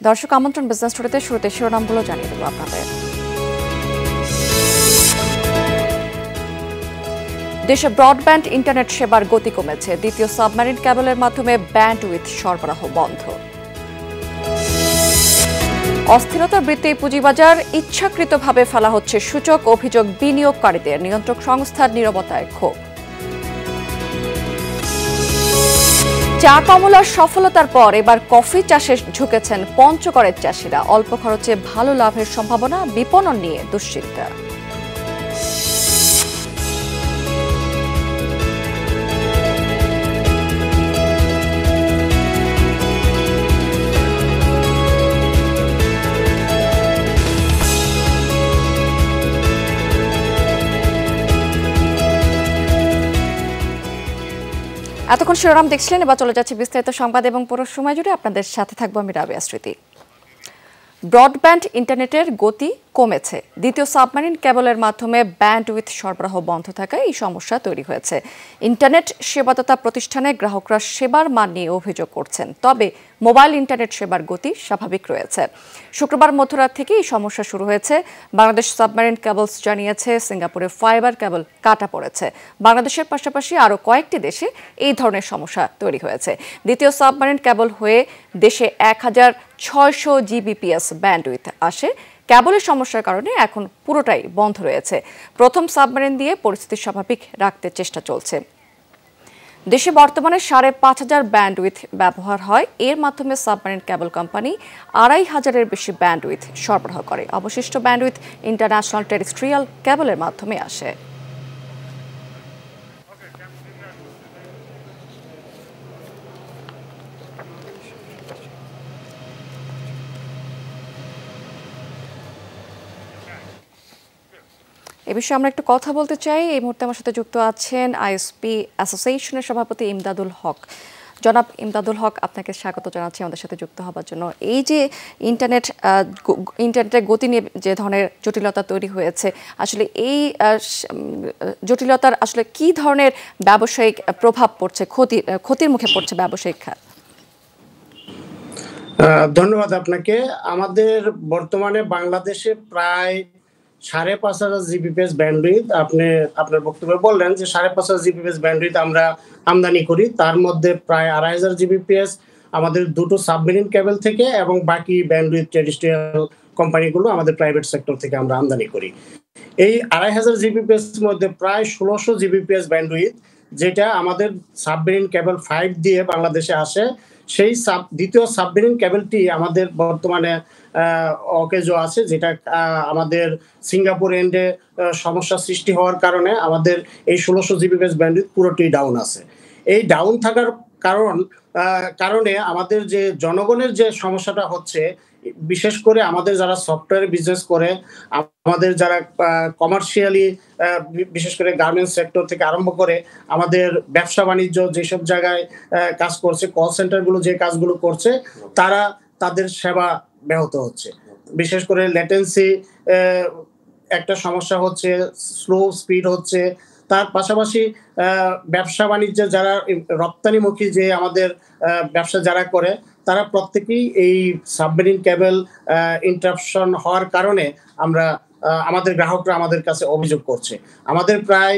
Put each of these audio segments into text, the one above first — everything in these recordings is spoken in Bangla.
দর্শক আমন্ত্রণ বিজনেস টুডেতে শুরুতে শিরোনামগুলো জানিয়ে দেব আপনাদের। দেশে ব্রডব্যান্ড ইন্টারনেট সেবার গতি কমেছে, দ্বিতীয় সাবমেরিন কেবলের মাধ্যমে ব্যান্ডউইথ সরবরাহ বন্ধ। অস্থিরতার বৃত্তে পুঁজিবাজার, ইচ্ছাকৃতভাবে ফেলা হচ্ছে সূচক, অভিযোগ বিনিয়োগকারীদের, নিয়ন্ত্রক সংস্থার নীরবতায় ক্ষোভ। চা কমলার সফলতার পর এবার কফি চাষে ঝুঁকেছেন পঞ্চগড়ের চাষিরা, অল্প খরচে ভালো লাভের সম্ভাবনা, বিপণন নিয়ে দুশ্চিন্তা। এতক্ষণ শিরোনাম দেখছিলেন, এবার চলে যাচ্ছে বিস্তারিত সংবাদ এবং পুরো সময় জুড়ে আপনাদের সাথে থাকবো আমি রাবেয়া স্মৃতি। ব্রডব্যান্ড ইন্টারনেটের গতি কমেছে, দ্বিতীয় সাবমেরিন কেবলের মাধ্যমে ব্যান্ডউইথ সরবরাহ বন্ধ থাকায় এই সমস্যা তৈরি হয়েছে। ইন্টারনেট সেবাদাতা প্রতিষ্ঠানে গ্রাহকরা সেবার মান নিয়ে অভিযোগ করছেন, তবে মোবাইল ইন্টারনেট সেবার গতি স্বাভাবিক রয়েছে। শুক্রবার মধ্যরাত থেকে এই সমস্যা শুরু হয়েছে। বাংলাদেশ সাবমেরিন কেবলস জানিয়েছে, সিঙ্গাপুরে ফাইবার কেবল কাটা পড়েছে। বাংলাদেশের পাশাপাশি আরও কয়েকটি দেশে এই ধরনের সমস্যা তৈরি হয়েছে। দ্বিতীয় সাবমেরিন কেবল হয়ে দেশে 1600 জিবিপিএস ব্যান্ডউইথ আসে। কেবলের সমস্যার কারণে এখন পুরোটাই বন্ধ রয়েছে। প্রথম সাবমেরিন দিয়ে পরিস্থিতি স্বাভাবিক রাখতে চেষ্টা চলছে। দেশে বর্তমানে 5500 ব্যান্ডউইথ ব্যবহার হয়। এর মাধ্যমে সাবমেরিন কেবল কোম্পানি 2500-এর বেশি ব্যান্ডউইথ সরবরাহ করে। অবশিষ্ট ব্যান্ডউইথ ইন্টারন্যাশনাল টেরেস্ট্রিয়াল কেবলের মাধ্যমে আসে। এ বিষয়ে আমরা একটু কথা বলতে চাই। এই মুহূর্তে আমার সাথে যুক্ত আছেন আইএসপি অ্যাসোসিয়েশনের সভাপতি ইমদাদুল হক। জনাব ইমদাদুল হক, আপনাকে স্বাগত জানাচ্ছি আমাদের সাথে যুক্ত হবার জন্য। এই যে ইন্টারনেটের গতি নিয়ে যে ধরনের জটিলতা তৈরি হয়েছে, আসলে এই জটিলতার আসলে কি ধরনের ব্যবসায়িক প্রভাব পড়ছে, ক্ষতির মুখে পড়ছে ব্যবসায়িক খাত? ধন্যবাদ আপনাকে। আমাদের বর্তমানে বাংলাদেশে প্রায় 5,500 জিবিপিএস ব্যান্ডউইথ, আপনি আপনার বক্তব্যে বললেন যে 5,500 জিবিপিএস ব্যান্ডউইথ আমরা আমদানি করি। তার মধ্যে প্রায় 2,500 জিবিপিএস আমাদের দুটো সাবমেরিন কেবল থেকে, এবং বাকি ব্যান্ডউইথ টেরেস্ট্রিয়াল কোম্পানিগুলো আমাদের প্রাইভেট সেক্টর থেকে আমরা আমদানি করি। এই 2,500 জিবিপিএস মধ্যে প্রায় 1600 জিবিপিএস ব্যান্ডউইথ, যেটা আমাদের সাবমেরিন কেবল 5 দিয়ে বাংলাদেশে আসে। সেই দ্বিতীয় সাবমেরিন কেবলটি আমাদের বর্তমানে অকেজো আছে, যেটা আমাদের সিঙ্গাপুর এন্ডে সমস্যা সৃষ্টি হওয়ার কারণে আমাদের এই 1600 জিবিপিএস ব্যান্ডউইথ পুরোটি ডাউন আছে। এই ডাউন থাকার কারণে আমাদের যে জনগণের যে সমস্যাটা হচ্ছে, বিশেষ করে আমাদের যারা সফটওয়্যার বিজনেস করে, আমাদের যারা কমার্শিয়ালি বিশেষ করে গার্মেন্টস সেক্টর থেকে আরম্ভ করে আমাদের ব্যবসা বাণিজ্য যেসব জায়গায় কাজ করছে, কল সেন্টারগুলো যে কাজগুলো করছে, তাদের সেবা ব্যাহত হচ্ছে। বিশেষ করে লেটেন্সি একটা সমস্যা হচ্ছে, স্লো স্পিড হচ্ছে। তার পাশাপাশি ব্যবসা বাণিজ্য যারা রপ্তানিমুখী যে আমাদের ব্যবসা যারা করে, তারা প্রত্যেকেই এই সাবমেরিন কেবল ইন্টারাপশন হওয়ার কারণে আমাদের গ্রাহকরা আমাদের কাছে অভিযোগ করছে। আমাদের প্রায়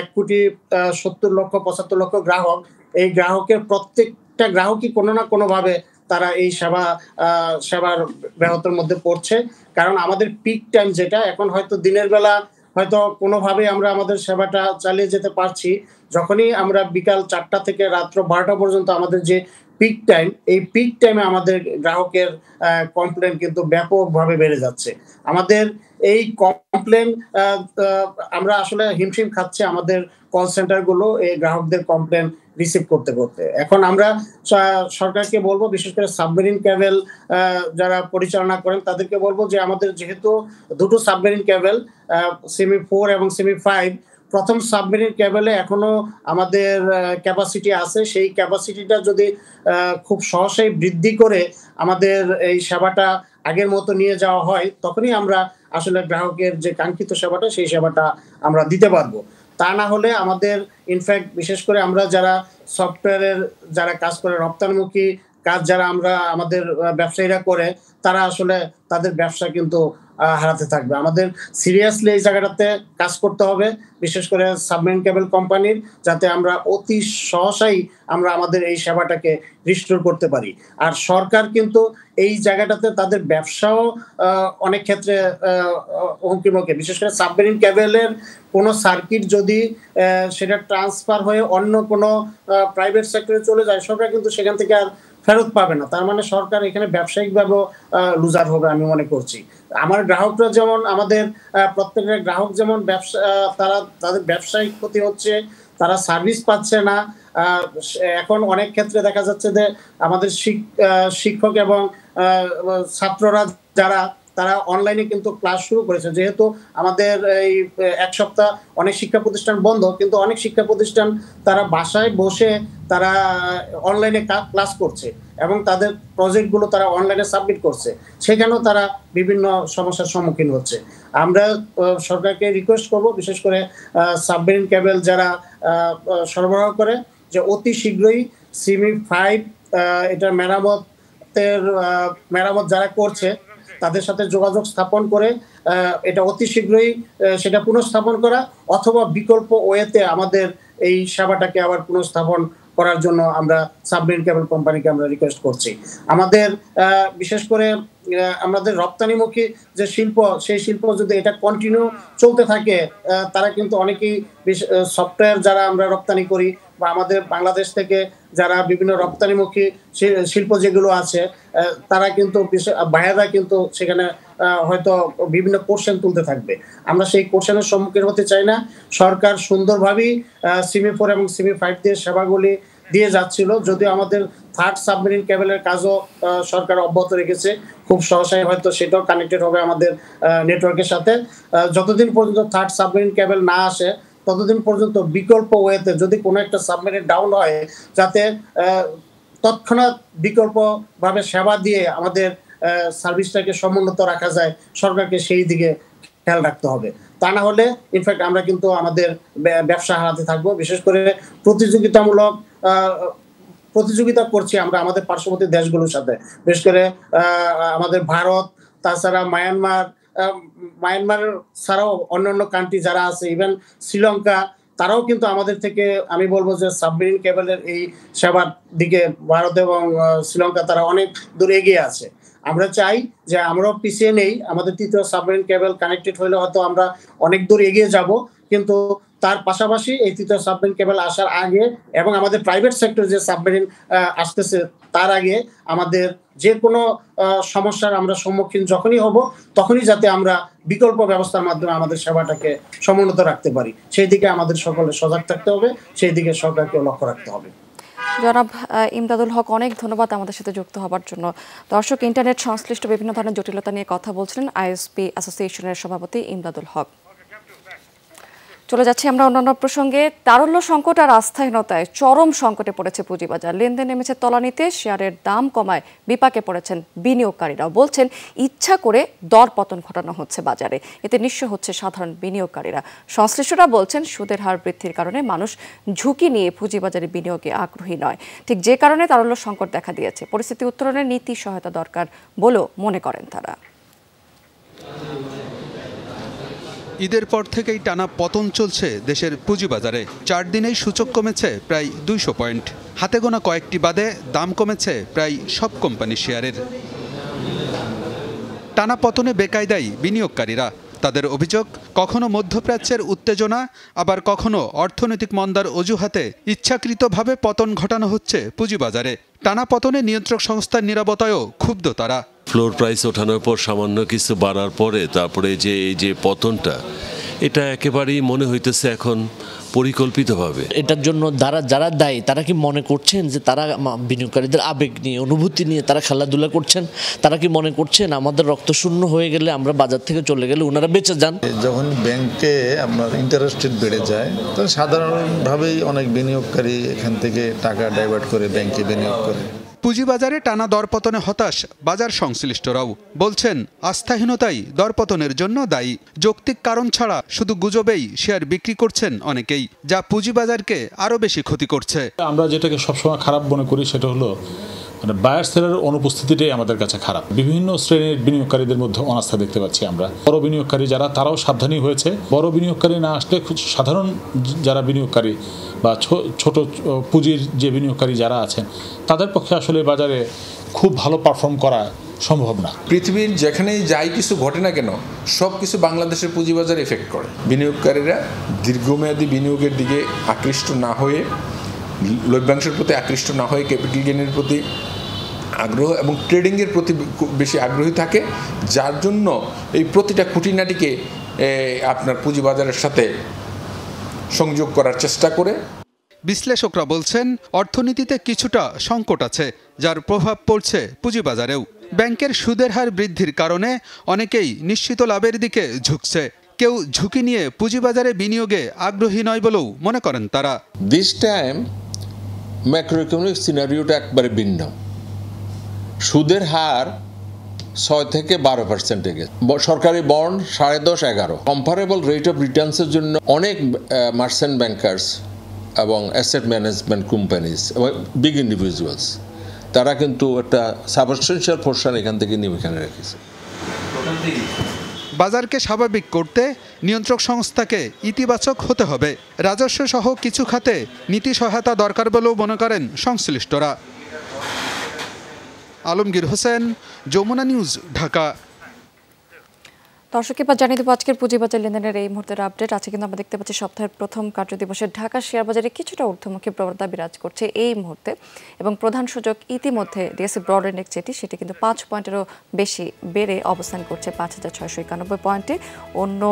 1,70,75,00,000 গ্রাহক। এই গ্রাহকের প্রত্যেকটা গ্রাহকই কোনো না কোনোভাবে তারা এই সেবার ব্যাহতের মধ্যে পড়ছে। কারণ আমাদের পিক টাইম যেটা, এখন হয়তো দিনের বেলা হয়তো কোনোভাবে আমরা আমাদের সেবাটা চালিয়ে যেতে পারছি, যখনই আমরা বিকাল 4টা থেকে রাত্র 12টা পর্যন্ত আমাদের যে পিক টাইম, এই পিক টাইমে আমাদের গ্রাহকের কমপ্লেন কিন্তু ব্যাপকভাবে বেড়ে যাচ্ছে। আমাদের এই কমপ্লেন আমরা আসলে হিমশিম খাচ্ছে আমাদের কল সেন্টারগুলো এই গ্রাহকদের কমপ্লেন রিসিভ করতে। এখন আমরা সরকারকে বলবো, বিশেষ করে সাবমেরিন কেবল যারা পরিচালনা করেন তাদেরকে বলবো যে আমাদের যেহেতু দুটো সাবমেরিন কেবল সেমি 4 এবং সেমি 5, প্রথম সাবমেরিন কেবলে এখনো আমাদের ক্যাপাসিটি আছে। সেই ক্যাপাসিটিটা যদি খুব সহসাই বৃদ্ধি করে আমাদের এই সেবাটা আগের মতো নিয়ে যাওয়া হয়, তখনই আমরা আসলে গ্রাহকের যে কাঙ্ক্ষিত সেবাটা, সেই সেবাটা আমরা দিতে পারবো। তা না হলে আমাদের ইনফ্যাক্ট বিশেষ করে আমরা যারা সফটওয়্যারের যারা কাজ করে রপ্তানিমুখী কাজ যারা আমাদের ব্যবসায়ীরা করে, তারা আসলে তাদের ব্যবসা কিন্তু হারাতে থাকবে। আমাদের সিরিয়াসলি এই জায়গাটাতে কাজ করতে হবে, বিশেষ করে সাবমেরিন কেবল কোম্পানির, যাতে আমরা অতি সহসাই আমরা আমাদের এই সেবাটাকে রিস্টোর করতে পারি। আর সরকার কিন্তু এই জায়গাটাতে তাদের ব্যবসাও অনেক ক্ষেত্রে হুমকিমুখে, বিশেষ করে সাবমেরিন কেবলের কোনো সার্কিট যদি সেটা ট্রান্সফার হয়ে অন্য কোনো প্রাইভেট সেক্টরে চলে যায়, সরকার কিন্তু সেখান থেকে আর ফেরত পাবে না। তার মানে সরকার এখানে ব্যবসায়িকভাবেও লুজার হবে আমি মনে করছি। আমার গ্রাহকরা যেমন, আমাদের প্রত্যেকের গ্রাহক যেমন ব্যবসা, তাদের ব্যবসায়িক ক্ষতি হচ্ছে, তারা সার্ভিস পাচ্ছে না। এখন অনেক ক্ষেত্রে দেখা যাচ্ছে যে আমাদের শিক্ষক এবং ছাত্ররা যারা, তারা অনলাইনে কিন্তু ক্লাস শুরু করেছে। যেহেতু আমাদের এই এক সপ্তাহ অনেক শিক্ষা প্রতিষ্ঠান বন্ধ, কিন্তু অনেক শিক্ষা প্রতিষ্ঠান তারা বাসায় বসে তারা অনলাইনে ক্লাস করছে এবং তাদের প্রজেক্টগুলো তারা অনলাইনে সাবমিট করছে, সেখানেও তারা বিভিন্ন সমস্যার সম্মুখীন হচ্ছে। আমরা সরকারকে রিকোয়েস্ট করব, বিশেষ করে সাবমেরিন কেবল যারা সরবরাহ করে, যে অতি শীঘ্রই সিমি 5 এটার মেরামত যারা করছে তাদের সাথে যোগাযোগ স্থাপন করে এটা অতি শীঘ্রই সেটা পুনঃস্থাপন করা, অথবা বিকল্প ওয়েতে আমাদের এই সেবাটাকে আবার পুনঃস্থাপন করার জন্য আমরা সাবমেরিন কেবল কোম্পানিকে আমরা রিকোয়েস্ট করছি। আমাদের বিশেষ করে আমাদের রপ্তানিমুখী যে শিল্প, সেই শিল্প যদি এটা কন্টিনিউ চলতে থাকে, তারা কিন্তু অনেকেই সফটওয়্যার যারা আমরা রপ্তানি করি, বা আমাদের বাংলাদেশ থেকে যারা বিভিন্ন রপ্তানিমুখী শিল্প যেগুলো আছে, তারা কিন্তু বাইরেরা কিন্তু সেখানে হয়তো বিভিন্ন কোশ্চেন তুলতে থাকবে। আমরা সেই কোশ্চেনের সম্মুখীন হতে চাই না। সরকার সুন্দরভাবেই সিমি 4 এবং সিমি 5 দিয়ে সেবাগুলি দিয়ে যাচ্ছিল, যদিও আমাদের থার্ড সাবমেরিন কেবলের কাজও সরকার অব্যাহত রেখেছে। খুব সহসাই হয়তো সেটাও কানেক্টেড হবে আমাদের নেটওয়ার্কের সাথে। যতদিন পর্যন্ত থার্ড সাবমেরিন কেবল না আসে, ততদিন পর্যন্ত বিকল্প ওয়েতে যদি কোনো একটা সাবমেরিন ডাউন হয়, যাতে তৎক্ষণাৎ বিকল্পভাবে সেবা দিয়ে আমাদের সার্ভিসটাকে সমুন্নত রাখা যায়, সরকারকে সেই দিকে খেয়াল রাখতে হবে। তা না হলে ইনফ্যাক্ট আমরা কিন্তু আমাদের ব্যবসা হারাতে থাকবো। বিশেষ করে প্রতিযোগিতা করছি আমরা আমাদের পার্শ্ববর্তী দেশগুলোর সাথে, বিশেষ করে আমাদের ভারত, তাছাড়া মায়ানমার ছাড়াও অন্যান্য কান্ট্রি যারা আছে, ইভেন শ্রীলঙ্কা, তারাও কিন্তু আমাদের থেকে, আমি বলবো যে সাবমেরিন কেবলের এই সেবার দিকে ভারত এবং শ্রীলঙ্কা তারা অনেক দূর এগিয়ে আছে। আমরা চাই যে আমরাও পিছিয়ে নেই। আমাদের তৃতীয় সাবমেরিন কেবল কানেক্টেড হলে হয়তো আমরা অনেক দূর এগিয়ে যাব, কিন্তু তার পাশাপাশি এই তৃতীয় সাবমেরিন কেবল আসার আগে এবং আমাদের প্রাইভেট সেক্টর যে সাবমেরিন আসতেছে তার আগে আমাদের যে কোনো সমস্যার আমরা সম্মুখীন যখনই হব, তখনই যাতে আমরা বিকল্প ব্যবস্থার মাধ্যমে আমাদের সেবাটাকে সমুন্নত রাখতে পারি, সেই দিকে আমাদের সকলে সজাগ থাকতে হবে, সেই দিকে সরকারকে লক্ষ্য রাখতে হবে। জনাব ইমদাদুল হক, অনেক ধন্যবাদ আমাদের সাথে যুক্ত হবার জন্য। দর্শক, ইন্টারনেট সংশ্লিষ্ট বিভিন্ন ধরনের জটিলতা নিয়ে কথা বলছিলেন আইএসপি অ্যাসোসিয়েশনের সভাপতি ইমদাদুল হক। চলে যাচ্ছি আমরা অন্যান্য প্রসঙ্গে। তারল্য সংকট আর আস্থাহীনতায় চরম সংকটে পড়েছে পুঁজিবাজার। লেনদেন নেমেছে তলানিতে, শেয়ারের দাম কমায় বিপাকে পড়েছেন বিনিয়োগকারীরাও। বলছেন ইচ্ছা করে দর পতন ঘটানো হচ্ছে বাজারে, এতে নিঃস্ব হচ্ছে সাধারণ বিনিয়োগকারীরা। সংশ্লিষ্টরা বলছেন সুদের হার বৃদ্ধির কারণে মানুষ ঝুঁকি নিয়ে পুঁজিবাজারে বিনিয়োগে আগ্রহী নয়, ঠিক যে কারণে তারল্য সংকট দেখা দিয়েছে। পরিস্থিতি উত্তরণের নীতি সহায়তা দরকার বলেও মনে করেন তারা। ঈদের পর থেকেই টানা পতন চলছে দেশের পুঁজিবাজারে। 4 দিনেই সূচক কমেছে প্রায় 200 পয়েন্ট। হাতে গোনা কয়েকটি বাদে দাম কমেছে প্রায় সব কোম্পানির শেয়ারের। টানা পতনে বেকায়দাই বিনিয়োগকারীরা। তাদের অভিযোগ, কখনো মধ্যপ্রাচ্যের উত্তেজনা, আবার কখনো অর্থনৈতিক মন্দার অজুহাতে ইচ্ছাকৃতভাবে পতন ঘটানো হচ্ছে পুঁজিবাজারে। টানা পতনে নিয়ন্ত্রক সংস্থার নীরবতায়ও ক্ষুব্ধ তারা। ফ্লোর প্রাইস ওঠানোর পর সামান্য কিছু বাড়ার পরে তারপরে এই যে পতনটা, এটা একেবারেই মনে হইতেছে এখন পরিকল্পিতভাবে। এটার জন্য যারা দায়ী, তারা কি মনে করছেন যে তারা বিনিয়োগকারীদের আবেগ নিয়ে, অনুভূতি নিয়ে তারা খেলাধুলা করছেন? তারা কি মনে করছেন আমাদের রক্ত শূন্য হয়ে গেলে, আমরা বাজার থেকে চলে গেলে ওনারা বেঁচে যান? যখন ব্যাংকে আপনার ইন্টারেস্ট রেট বেড়ে যায়, তখন সাধারণভাবেই অনেক বিনিয়োগকারী এখান থেকে টাকা ডাইভার্ট করে ব্যাংকে বিনিয়োগ করে। পুঁজিবাজারে টানা দরপতনে হতাশ বাজার সংশ্লিষ্টরাও বলছেন আস্থাহীনতাই দরপতনের জন্য দায়ী। যৌক্তিক কারণ ছাড়া শুধু গুজবেই শেয়ার বিক্রি করছেন অনেকেই, যা পুঁজিবাজারকে আরও বেশি ক্ষতি করছে। আমরা যেটাকে সবসময় খারাপ মনে করি সেটা হলো বায়ার সেলারের অনুপস্থিতিটাই আমাদের কাছে খারাপ। বিভিন্ন শ্রেণীর বিনিয়োগকারীদের মধ্যে অনাস্থা দেখতে পাচ্ছি আমরা। বড় বিনিয়োগকারী যারা, তারাও সাবধানী হয়েছে। বড় বিনিয়োগকারী না আসলে সাধারণ যারা বিনিয়োগকারী বা ছোট পুঁজির যে বিনিয়োগকারী যারা আছেন, তাদের পক্ষে আসলে বাজারে খুব ভালো পারফর্ম করা সম্ভব না। পৃথিবীর যেখানেই যাই কিছু ঘটে না কেন, সব কিছু বাংলাদেশের পুঁজিবাজার এফেক্ট করে। বিনিয়োগকারীরা দীর্ঘমেয়াদী বিনিয়োগের দিকে আকৃষ্ট না হয়ে, লভ্যাংশের প্রতি আকৃষ্ট না হয়ে ক্যাপিটাল গেইনের প্রতি আগ্রহ এবং ট্রেডিংয়ের প্রতি বেশি আগ্রহী থাকে, যার জন্য এই প্রতিটা খুঁটিনাটিকে আপনার পুঁজিবাজারের সাথে সংযোগ করার চেষ্টা করে। বিশ্লেষকরা বলছেন অর্থনীতিতে কিছুটা সংকট আছে, যার প্রভাব পড়ছে পুঁজিবাজারেও। ব্যাংকের সুদের হার বৃদ্ধির কারণে অনেকেই নিশ্চিত লাভের দিকে ঝুঁকছে। কেউ ঝুঁকি নিয়ে পুঁজিবাজারে বিনিয়োগে আগ্রহী নয় বলেও মনে করেন তারা। দিস টাইম ম্যাক্রোইকোনমিক সিনারিওটা একবারে ভিন্ন। সুদের হার 6 থেকে 12% গেছে। সরকারি বন্ড 10.5-11। কম্পারেবল রেট অফ রিটার্নসের জন্য অনেক মার্চেন্ট ব্যাংকার্স এবং অ্যাসেট ম্যানেজমেন্ট কোম্পানিজ এবং বিগ ইন্ডিভিজুয়ালস, তারা কিন্তু একটা সাবস্টেন্সিয়াল পোর্শন এখান থেকে নিয়ে এখানে রেখেছে। বাজারকে স্বাভাবিক করতে নিয়ন্ত্রক সংস্থাকে ইতিবাচক হতে হবে। রাজস্ব সহ কিছু খাতে নীতি সহায়তা দরকার বলেও মনে করেন সংশ্লিষ্টরা। আলমগীর হোসেন, যমুনা নিউজ, ঢাকা। দর্শক, এবার জানিয়ে দেবো আজকের পুঁজিবাজার লেনদেনের এই মুহূর্তের আপডেট আছে। কিন্তু আমরা দেখতে পাচ্ছি সপ্তাহের প্রথম কার্যদিবসে ঢাকা শেয়ার বাজারে কিছুটা ঊর্ধ্বমুখী প্রবণতা বিরাজ করছে এই মুহূর্তে, এবং প্রধান সূচক ইতিমধ্যে ডিএসসি ব্রড ইন্ডেক্স সেটি কিন্তু 5 পয়েন্টেরও বেশি বেড়ে অবস্থান করছে 5,691 পয়েন্টে। অন্য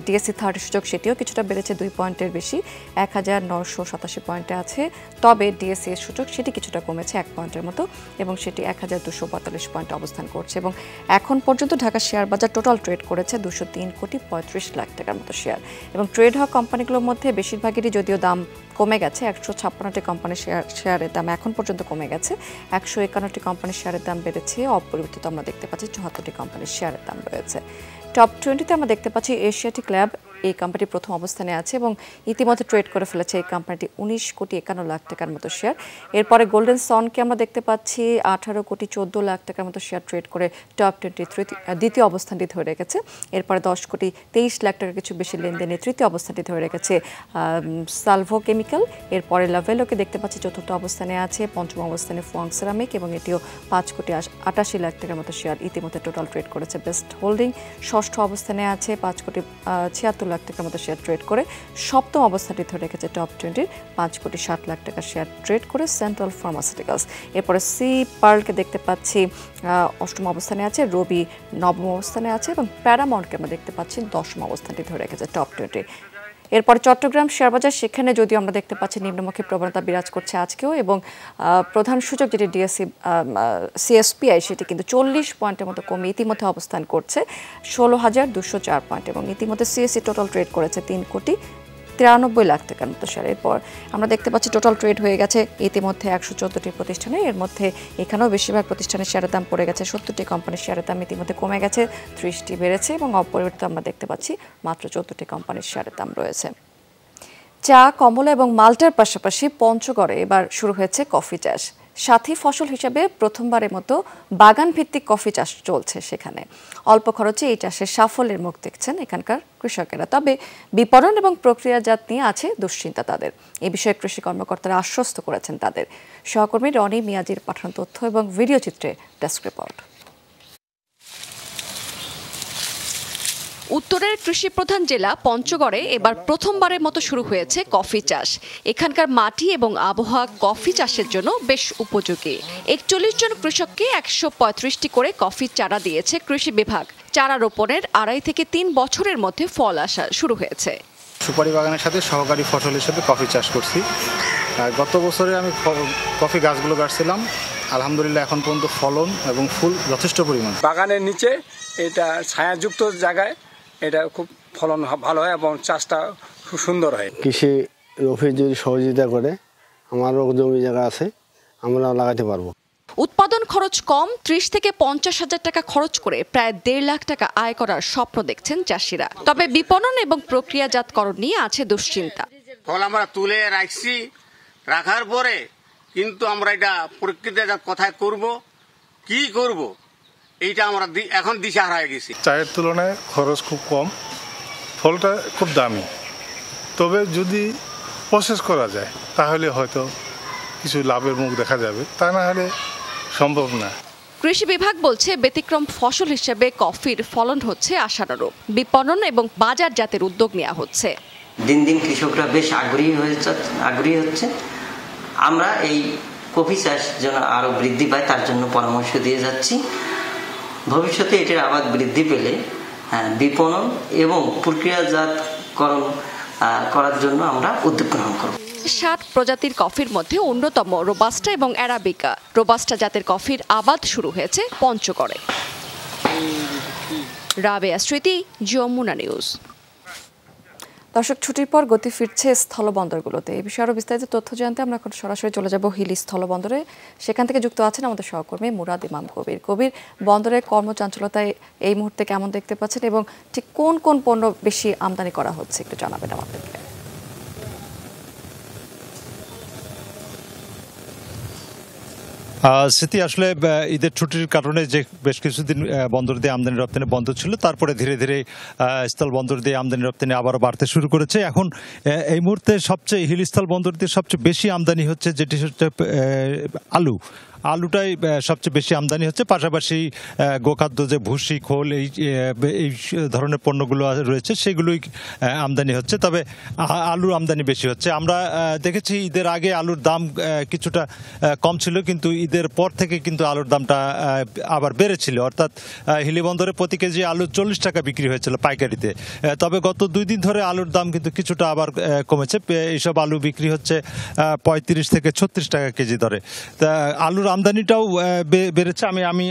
ডিএসসি 30 সূচক সেটিও কিছুটা বেড়েছে 2 পয়েন্টের বেশি, 1,987 পয়েন্টে আছে। তবে ডিএসসি সূচক সেটি কিছুটা কমেছে 1 পয়েন্টের মতো, এবং সেটি 1,242 পয়েন্টে অবস্থান করছে। এবং এখন পর্যন্ত ঢাকা শেয়ার বাজার টোটাল ট্রেড করেছে 203.35 লাখ টাকার মতো শেয়ার। এবং ট্রেড হওয়া কোম্পানিগুলোর মধ্যে বেশিরভাগেরই যদিও দাম কমে গেছে। 156টি কোম্পানির শেয়ারের দাম এখন পর্যন্ত কমে গেছে। 151টি কোম্পানির শেয়ারের দাম বেড়েছে। অপরিবর্তিত আমরা দেখতে পাচ্ছি 74টি কোম্পানির শেয়ারের দাম রয়েছে। টপ 20তে আমরা দেখতে পাচ্ছি এশিয়াটিক ল্যাব, এই কোম্পানিটি প্রথম অবস্থানে আছে এবং ইতিমধ্যে ট্রেড করে ফেলেছে এই কোম্পানিটি 19.51 লাখ টাকার মতো শেয়ার। এরপরে গোল্ডেন সনকে আমরা দেখতে পাচ্ছি 18.14 লাখ টাকার মতো শেয়ার ট্রেড করে টপ 23 দ্বিতীয় অবস্থানটি ধরে রেখেছে। এরপরে 10.23 লাখ টাকার কিছু বেশি লেনদেনে তৃতীয় অবস্থানটি ধরে রেখেছে সালভো কেমিক্যাল। এরপরে লাভেলোকে দেখতে পাচ্ছি চতুর্থ অবস্থানে আছে, পঞ্চম অবস্থানে ফুয়াং সেরামিক, এবং এটিও 5.88 লাখ টাকার মতো শেয়ার ইতিমধ্যে টোটাল ট্রেড করেছে। বেস্ট হোল্ডিং ষষ্ঠ অবস্থানে আছে 5.76 লাখ টাকার মতো শেয়ার ট্রেড করে সপ্তম অবস্থানটি ধরে রেখেছে টপ 20-র 5.7 লাখ টাকার শেয়ার ট্রেড করে সেন্ট্রাল ফার্মাসিউটিক্যালস। এরপরে সি পার্লকে দেখতে পাচ্ছি অষ্টম অবস্থানে আছে, রবি নবম অবস্থানে আছে, এবং প্যারামাউন্টকে আমরা দেখতে পাচ্ছি দশম অবস্থানটি ধরে রেখেছে টপ 20। এরপরে চট্টগ্রাম শেয়ারবাজার, সেখানে যদিও আমরা দেখতে পাচ্ছি নিম্নমুখী প্রবণতা বিরাজ করছে আজকেও, এবং প্রধান সূচক যেটি ডিএসসি সিএসপিআই সেটি কিন্তু 40 পয়েন্টের মতো কমে ইতিমধ্যে অবস্থান করছে 16,204 পয়েন্ট, এবং ইতিমধ্যে সিএসসি টোটাল ট্রেড করেছে 3.93 লাখ টাকার মতো শেয়ার। এরপর আমরা দেখতে পাচ্ছি টোটাল ট্রেড হয়ে গেছে ইতিমধ্যে 114টি প্রতিষ্ঠানে। এর মধ্যে এখানেও বেশিরভাগ প্রতিষ্ঠানের শেয়ারের দাম পড়ে গেছে, 70টি কোম্পানির শেয়ারের দাম ইতিমধ্যে কমে গেছে, 30টি বেড়েছে, এবং অপরিবর্তিত আমরা দেখতে পাচ্ছি মাত্র 14টি কোম্পানির শেয়ারের দাম রয়েছে। চা, কমলা এবং মাল্টার পাশাপাশি পঞ্চগড়ে এবার শুরু হয়েছে কফি চাষ। সাথী ফসল হিসেবে প্রথমবারের মতো বাগান ভিত্তিক কফি চাষ চলছে সেখানে। অল্প খরচে এই চাষের সাফল্যের মুখ দেখছেন এখানকার কৃষকেরা। তবে বিপণন এবং প্রক্রিয়াজাত নিয়ে আছে দুশ্চিন্তা তাদের। এ বিষয়ে কৃষি কর্মকর্তারা আশ্বস্ত করেছেন তাদের। সহকর্মী রনি মিয়াজির পাঠানো তথ্য এবং ভিডিও চিত্রে ডেস্ক রিপোর্ট। উত্তরের কৃষি প্রধান জেলা পঞ্চগড়ে এবার প্রথমবারের মতো শুরু হয়েছে কফি চাষ। এখানকার মাটি এবং আবহাওয়া কফি চাষের জন্য বেশ উপযোগী। 41 জন কৃষককে 135টি করে কফির চারা দিয়েছে কৃষি বিভাগ। চারা রোপণের 2.5 থেকে 3 বছরের মধ্যে ফল আসা শুরু হয়েছে। সুপারি বাগানের সাথে সহকারী ফসল হিসেবে কফি চাষ করছি। গত বছরে আমি কফি গাছগুলো গাছছিলাম, আলহামদুলিল্লাহ এখন পর্যন্ত ফলন এবং ফুল যথেষ্ট পরিমাণ। বাগানের নিচে এটা ছায়াযুক্ত জায়গায় এটা খুব ফলন ভালো হয় এবং চাষটা খুব সুন্দর হয়। কৃষি অফিস যদি সহযোগিতা করে, আমারও জমি জায়গা আছে, আমরা লাগাতে পারবো। উৎপাদন খরচ কম, 30 থেকে 50 হাজার টাকা খরচ করে প্রায় 1.5 লাখ টাকা আয় করার স্বপ্ন দেখছেন চাষিরা। তবে বিপণন এবং প্রক্রিয়াজাতকরণ নিয়ে আছে দুশ্চিন্তা। ফল আমরা তুলে রাখছি, রাখার পরে কিন্তু আমরা এটা প্রক্রিয়াজাত কোথায় করব, কি করব, এইটা আমরা এখন দিশাহারা হয়ে গেছি। চায়ের তুলনায় খরচ খুব কম, ফলটা খুব দামি, তবে যদি প্রসেস করা যায় তাহলে হয়তো কিছু লাভের মুখ দেখা যাবে, তা না হলে সম্ভব না। কৃষি বিভাগ বলছে ব্যতিক্রম ফসল হিসেবে কফির ফলন হচ্ছে আশানুরূপ। বিপণন এবং বাজারজাতের উদ্যোগ নেওয়া হচ্ছে। দিন দিন কৃষকরা বেশ আগ্রহী হচ্ছে। আমরা এই কফি চাষ যেন আরো বৃদ্ধি পায় তার জন্য পরামর্শ দিয়ে যাচ্ছি। ভবিষ্যতে এটির আবাদ বৃদ্ধি পেলে বিপণন এবং প্রক্রিয়াজাতকরণ করার জন্য আমরা উদ্যোগ গ্রহণ করব। 60 প্রজাতির কফির মধ্যে অন্যতম রোবাস্টা এবং অ্যারাবিকা। রোবাস্টা জাতের কফির আবাদ শুরু হয়েছে পঞ্চগড়ে। রাবেয়া স্মৃতি, যমুনা নিউজ। দর্শক, ছুটির পর গতি ফিরছে স্থলবন্দরগুলোতে। এই বিষয়ে আরো বিস্তারিত তথ্য জানতে আমরা এখন সরাসরি চলে যাব হিলি স্থলবন্দরে। সেখান থেকে যুক্ত আছেন আমাদের সহকর্মী মুরাদ ইমাম কবির। কবির, বন্দরের কর্মচাঞ্চলতায় এই মুহূর্তে কেমন দেখতে পাচ্ছেন এবং ঠিক কোন কোন পণ্য বেশি আমদানি করা হচ্ছে একটু জানাবেন আমাদেরকে। স্মৃতি, আসলে ঈদের ছুটির কারণে যে বেশ কিছুদিন বন্দর দিয়ে আমদানি রপ্তানি বন্ধ ছিল, তারপরে ধীরে ধীরে স্থল বন্দর দিয়ে আমদানি রপ্তানি আবারও বাড়তে শুরু করেছে। এখন এই মুহূর্তে সবচেয়ে হিলস্থল বন্দর দিয়ে সবচেয়ে বেশি আমদানি হচ্ছে যেটি হচ্ছে আলুটাই সবচেয়ে বেশি আমদানি হচ্ছে। পাশাপাশি গোখাদ্য যে ভুসি, খোল, এই ধরনের পণ্যগুলো রয়েছে সেগুলোই আমদানি হচ্ছে। তবে আলুর আমদানি বেশি হচ্ছে। আমরা দেখেছি ঈদের আগে আলুর দাম কিছুটা কম ছিল, কিন্তু ঈদের পর থেকে কিন্তু আলুর দামটা আবার বেড়েছিল। অর্থাৎ হিলি বন্দরে প্রতি কেজি আলু 40 টাকা বিক্রি হয়েছিল পাইকারিতে। তবে গত 2 দিন ধরে আলুর দাম কিন্তু কিছুটা আবার কমেছে। এইসব আলু বিক্রি হচ্ছে 35 থেকে 36 টাকা কেজি দরে। তা আলুর আমদানিটাও বেড়েছে। আমি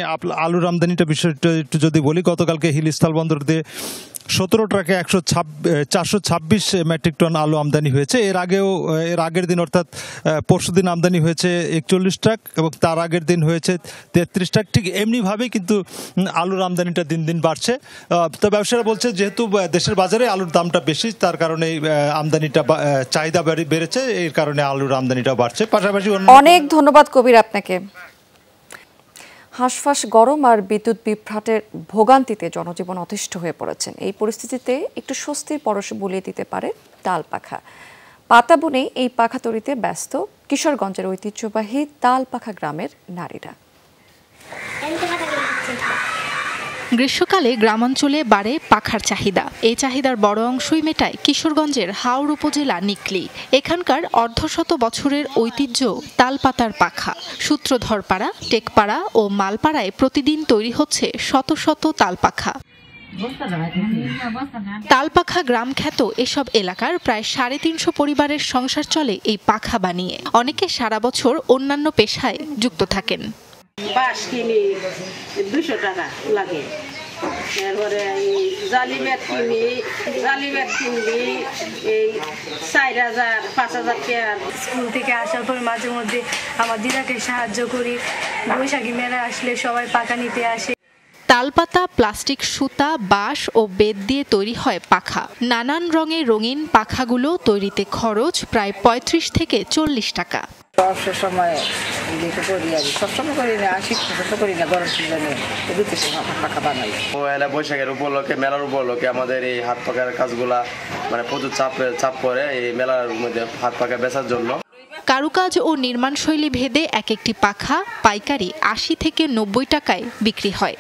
আলুর আমদানিটা বিষয়টা একটু যদি বলি, গতকালকে হিলি স্থল বন্দর দিয়ে 17 ট্রাকে 426 মেট্রিক টন আলু আমদানি হয়েছে। এর আগের দিন অর্থাৎ পরশুদিন আমদানি হয়েছে 41 ট্রাক এবং তার আগের দিন হয়েছে 33 ট্রাক। ঠিক এমনিভাবেই কিন্তু আলুর আমদানিটা দিন দিন বাড়ছে। তো ব্যবসায়ীরা বলছে যেহেতু দেশের বাজারে আলুর দামটা বেশি, তার কারণে আমদানিটা চাহিদা বেড়েছে, এর কারণে আলুর আমদানিটা বাড়ছে। পাশাপাশি অনেক ধন্যবাদ কবির আপনাকে। হাঁসফাঁস গরম আর বিদ্যুৎ বিভ্রাটের ভোগান্তিতে জনজীবন অতিষ্ঠ হয়ে পড়েছেন। এই পরিস্থিতিতে একটু স্বস্তির পরশ বুলিয়ে দিতে পারে তাল পাখা। পাতা বুনে এই পাখা তৈরিতে ব্যস্ত কিশোরগঞ্জের ঐতিহ্যবাহী তাল পাখা গ্রামের নারীরা। গ্রীষ্মকালে গ্রামাঞ্চলে বাড়ে পাখার চাহিদা। এই চাহিদার বড় অংশই মেটায় কিশোরগঞ্জের হাওড় উপজেলা নিকলি। এখানকার অর্ধশত বছরের ঐতিহ্য তালপাতার পাখা। সূত্রধরপাড়া, টেকপাড়া ও মালপাড়ায় প্রতিদিন তৈরি হচ্ছে শত শত তালপাখা। তালপাখা গ্রাম খ্যাত এসব এলাকার প্রায় 350 পরিবারের সংসার চলে এই পাখা বানিয়ে। অনেকে সারা বছর অন্যান্য পেশায় যুক্ত থাকেন। বাঁশ কিনি 200 টাকা লাগে, এরপরে জালি বেত কিনলি এই 4000 5000 টাকা। স্কুল থেকে আসার পর মাঝে মধ্যে আমার দিদাকে সাহায্য করি। বৈশাখী মেলা আসলে সবাই পাকা নিতে আসে। তালপাতা, প্লাস্টিক, সুতা, বাঁশ ও বেত দিয়ে তৈরি হয় পাখা। নানান রঙে রঙিন পাখাগুলো তৈরিতে খরচ প্রায় 35 থেকে 40 টাকা। সময় করি আর সবসময় করি না, করি না, গরম সিজনে পাখা বানাই। বৈশাখের উপলক্ষে, মেলার উপলক্ষে আমাদের এই হাত পাখার কাজগুলা মানে প্রচুর চাপ পড়ে এই মেলার মধ্যে হাত পাখা বেচার জন্য। কারুকাজ ও নির্মাণ শৈলী ভেদে এক একটি পাখা পাইকারি 80 থেকে 90 টাকায় বিক্রি হয়।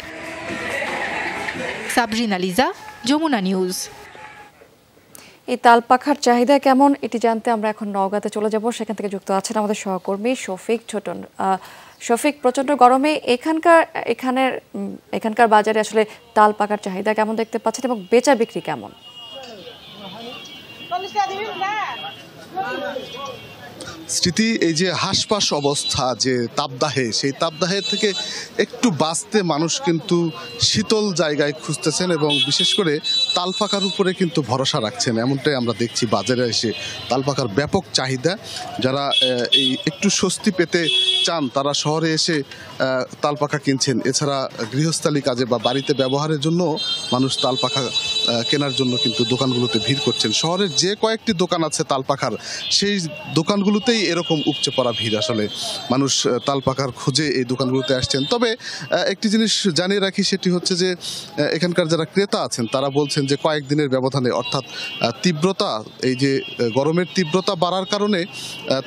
সাবরিনা লিজা, যমুনা নিউজ। এই তাল পাখার চাহিদা কেমন এটি জানতে আমরা এখন নওগাঁতে চলে যাব। সেখান থেকে যুক্ত আছেন আমাদের সহকর্মী শফিক ছোটন। শফিক, প্রচন্ড গরমে এখানকার বাজারে আসলে তাল পাখার চাহিদা কেমন দেখতে পাচ্ছেন এবং বেচা বিক্রি কেমন? স্মৃতি, এই যে হাসপাস অবস্থা, যে তাপদাহে, সেই তাপদাহের থেকে একটু বাঁচতে মানুষ কিন্তু শীতল জায়গায় খুঁজতেছেন এবং বিশেষ করে তালপাখার উপরে কিন্তু ভরসা রাখছেন। এমনটাই আমরা দেখছি বাজারে এসে তালপাখার ব্যাপক চাহিদা। যারা এই একটু স্বস্তি পেতে চান তারা শহরে এসে তালপাখা কিনছেন। এছাড়া গৃহস্থালী কাজে বা বাড়িতে ব্যবহারের জন্য মানুষ তালপাখা কেনার জন্য কিন্তু দোকানগুলোতে ভিড় করছেন। শহরের যে কয়েকটি দোকান আছে তালপাখার, সেই দোকানগুলোতেই এরকম উপচে পড়া ভিড়। আসলে মানুষ তালপাখার খোঁজে এই দোকানগুলোতে আসছেন। তবে একটি জিনিস জানিয়ে রাখি, সেটি হচ্ছে যে এখানকার যারা ক্রেতা আছেন তারা বলছেন যে কয়েকদিনের ব্যবধানে, অর্থাৎ তীব্রতা, এই যে গরমের তীব্রতা বাড়ার কারণে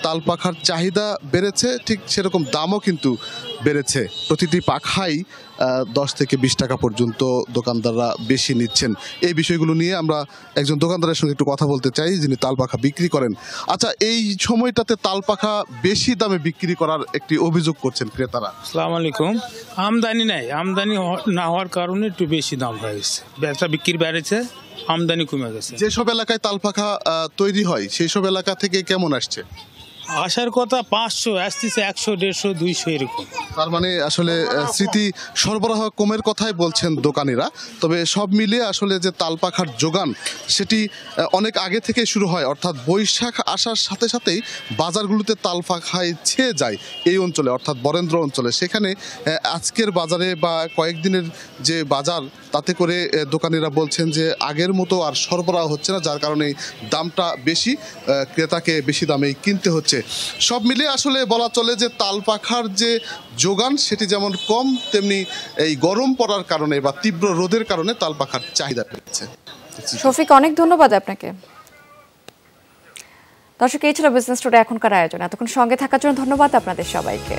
তালপাখার চাহিদা বেড়েছে, ঠিক সেরকম দামও কিন্তু বেড়েছে। প্রতিটি পাখাই 10 থেকে 20 টাকা পর্যন্ত দোকানদাররা বেশি নিচ্ছেন। এই বিষয়গুলো নিয়ে আমরা একজন দোকানদারের সঙ্গে একটু কথা বলতে চাই, যিনি তালপাখা বিক্রি করেন। আচ্ছা, এই সময়টাতে তালপাখা বেশি দামে বিক্রি করার একটি অভিযোগ করছেন ক্রেতারা। আসসালামু আলাইকুম। আমদানি নাই, আমদানি না হওয়ার কারণে একটু বেশি দাম হয়ে গেছে, বেচা বিক্রি বেড়েছে, আমদানি কমে গেছে। যেসব এলাকায় তালপাখা তৈরি হয় সেই সব এলাকা থেকে কেমন আসছে? আসার কথা 500, আসতেছে 100, 150, 200 এরকম। তার মানে আসলে স্মৃতি সরবরাহ কমের কথাই বলছেন দোকানিরা। তবে সব মিলিয়ে আসলে যে তালপাখার যোগান সেটি অনেক আগে থেকে শুরু হয়, অর্থাৎ বৈশাখ আসার সাথে সাথেই বাজারগুলোতে তালপাখায় ছেয়ে যায় এই অঞ্চলে, অর্থাৎ বরেন্দ্র অঞ্চলে। সেখানে আজকের বাজারে বা কয়েকদিনের যে বাজার, তাতে করে দোকানিরা বলছেন যে আগের মতো আর সরবরাহ হচ্ছে না, যার কারণে দামটা বেশি, ক্রেতাকে বেশি দামেই কিনতে হচ্ছে। সব মিলিয়ে আসলে বলা চলে যে তালপাখার যে যোগান সেটি যেমন কম, তেমনি এই গরম পড়ার কারণে বা তীব্র রোদের কারণে তালপাখার চাহিদা বেড়েছে। শফিক, অনেক ধন্যবাদ আপনাকে। দর্শক, এই ছিল বিজনেস টুডে এখনকার আয়োজন। এতক্ষণ সঙ্গে থাকার জন্য ধন্যবাদ আপনাদের সবাইকে।